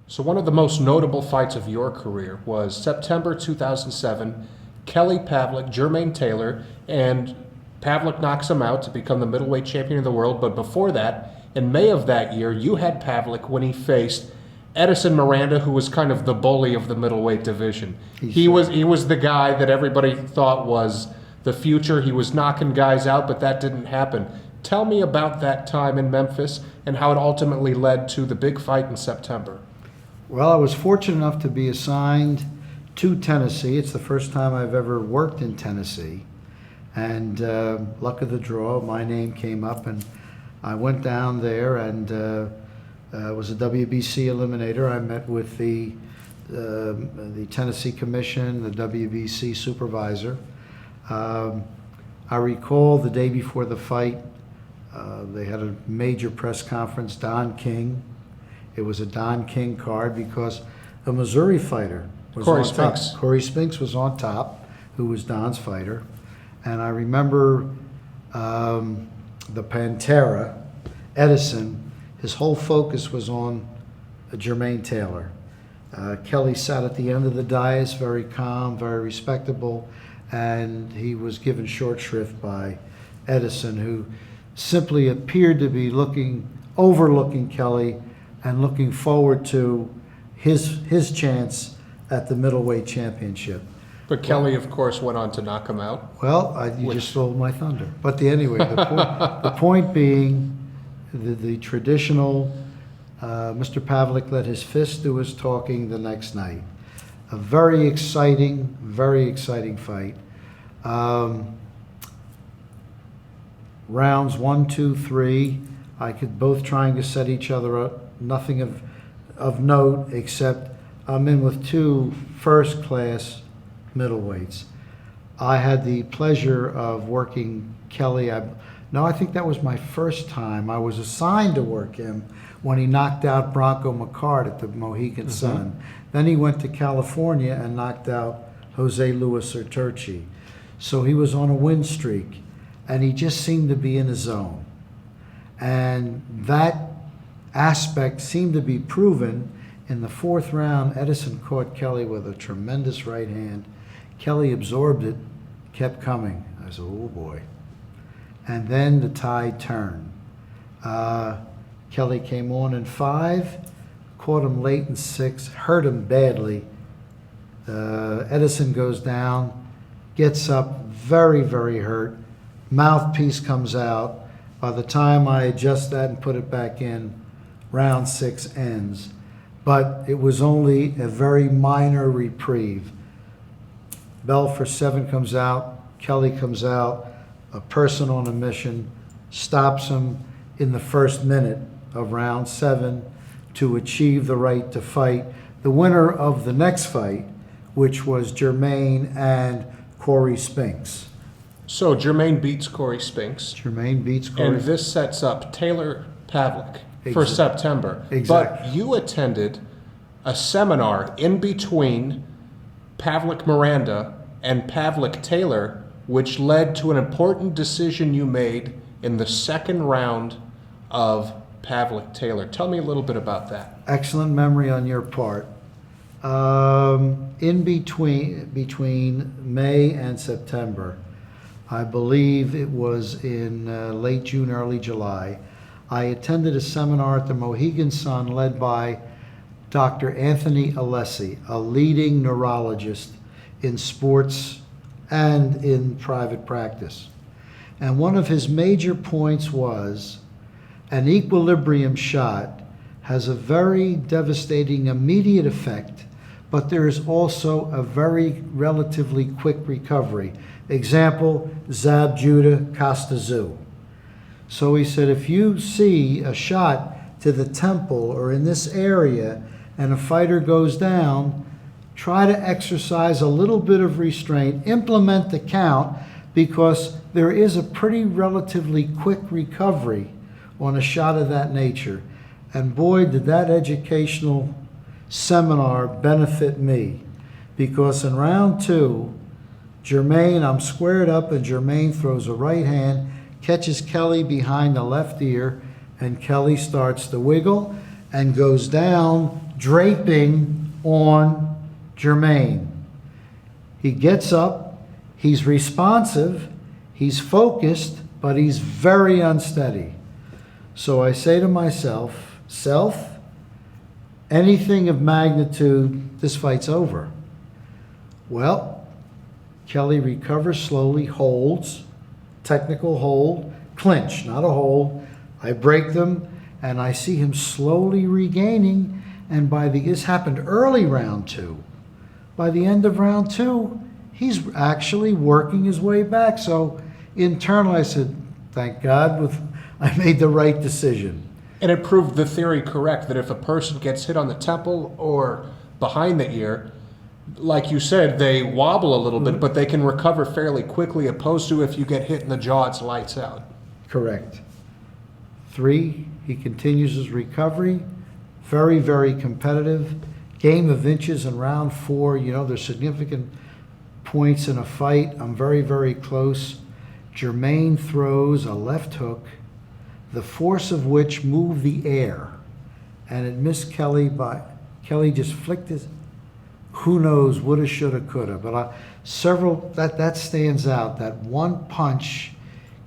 So one of the most notable fights of your career was September 2007, Kelly Pavlik, Jermaine Taylor, and Pavlik knocks him out to become the middleweight champion of the world. But before that, in May of that year, you had Pavlik when he faced Edison Miranda, who was kind of the bully of the middleweight division. He was the guy that everybody thought was the future. He was knocking guys out, but that didn't happen. Tell me about that time in Memphis and how it ultimately led to the big fight in September. Well, I was fortunate enough to be assigned to Tennessee. It's the first time I've ever worked in Tennessee. And luck of the draw, my name came up, and I went down there, and it was a WBC eliminator. I met with the Tennessee Commission, the WBC supervisor. I recall the day before the fight, they had a major press conference, Don King. It was a Don King card because a Missouri fighter was on top. Corey Spinks was on top, who was Don's fighter. And I remember the Pantera, Edison, his whole focus was on Jermaine Taylor. Kelly sat at the end of the dais, very calm, very respectable, and he was given short shrift by Edison, who simply appeared to be overlooking Kelly and looking forward to his chance at the middleweight championship. But Kelly, of course, went on to knock him out. Well, you just stole my thunder. But anyway, the point being, the traditional Mr. Pavlik let his fist do his talking the next night. A very exciting fight. Rounds 1, 2, 3, both trying to set each other up. Nothing of note, except I'm in with two first-class middleweights. I had the pleasure of working Kelly. I think that was my first time. I was assigned to work him when he knocked out Bronco McCart at the Mohegan Sun. Then he went to California and knocked out Jose Luis Urturchi. So he was on a win streak, and he just seemed to be in his zone. And that aspect seemed to be proven. In the fourth round, Edison caught Kelly with a tremendous right hand. Kelly absorbed it, kept coming. I said, oh boy. And then the tide turned. Kelly came on in 5, caught him late in 6, hurt him badly. Edison goes down, gets up very, very hurt. Mouthpiece comes out. By the time I adjust that and put it back in, round 6 ends. But it was only a very minor reprieve. Bell for 7 comes out, Kelly comes out, a person on a mission stops him in the first minute of round 7 to achieve the right to fight. The winner of the next fight, which was Jermaine and Corey Spinks. So Jermaine beats Corey Spinks. Jermaine beats Corey. And this sets up Taylor Pavlik for September. Exactly. But you attended a seminar in between Pavlik Miranda and Pavlik Taylor, which led to an important decision you made in the second round of Pavlik Taylor. Tell me a little bit about that. Excellent memory on your part. In between May and September, I believe it was in late June, early July, I attended a seminar at the Mohegan Sun led by Dr. Anthony Alessi, a leading neurologist in sports and in private practice. And one of his major points was an equilibrium shot has a very devastating immediate effect, but there is also a very relatively quick recovery. Example, Zab Judah Costa Zoo. So he said, if you see a shot to the temple or in this area and a fighter goes down, try to exercise a little bit of restraint, implement the count, because there is a pretty relatively quick recovery on a shot of that nature. And boy, did that educational seminar benefit me, because in round 2, Jermaine, I'm squared up, and Jermaine throws a right hand, catches Kelly behind the left ear, and Kelly starts to wiggle and goes down draping on Jermaine. He gets up, he's responsive, he's focused, but he's very unsteady. So I say to myself, self, anything of magnitude, this fight's over. Well, Kelly recovers slowly, holds, technical hold, clinch, not a hold. I break them, and I see him slowly regaining, and this happened early round 2. By the end of round 2, he's actually working his way back. So internally I said, thank God I made the right decision. And it proved the theory correct that if a person gets hit on the temple or behind the ear, like you said, they wobble a little bit, but they can recover fairly quickly, opposed to if you get hit in the jaw, it's lights out. Correct. 3, he continues his recovery. Very, very competitive. Game of inches in round 4. You know, there's significant points in a fight. I'm very, very close. Jermaine throws a left hook, the force of which moved the air, and it missed Kelly Kelly just flicked his, who knows, woulda, shoulda, coulda. But that stands out. That one punch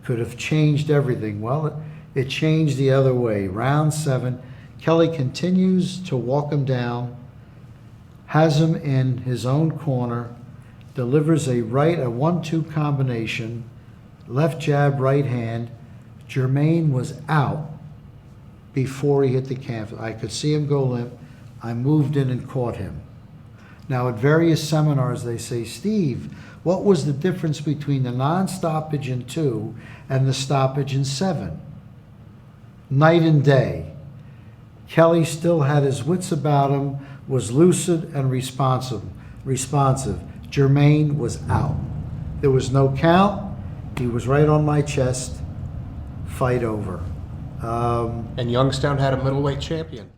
could have changed everything. Well, it changed the other way. Round 7, Kelly continues to walk him down, has him in his own corner, delivers a 1-2 combination, left jab, right hand. Jermaine was out before he hit the canvas. I could see him go limp. I moved in and caught him. Now, at various seminars, they say, Steve, what was the difference between the non-stoppage in 2 and the stoppage in 7? Night and day. Kelly still had his wits about him, was lucid and responsive. Jermaine was out. There was no count. He was right on my chest. Fight over. And Youngstown had a middleweight champion.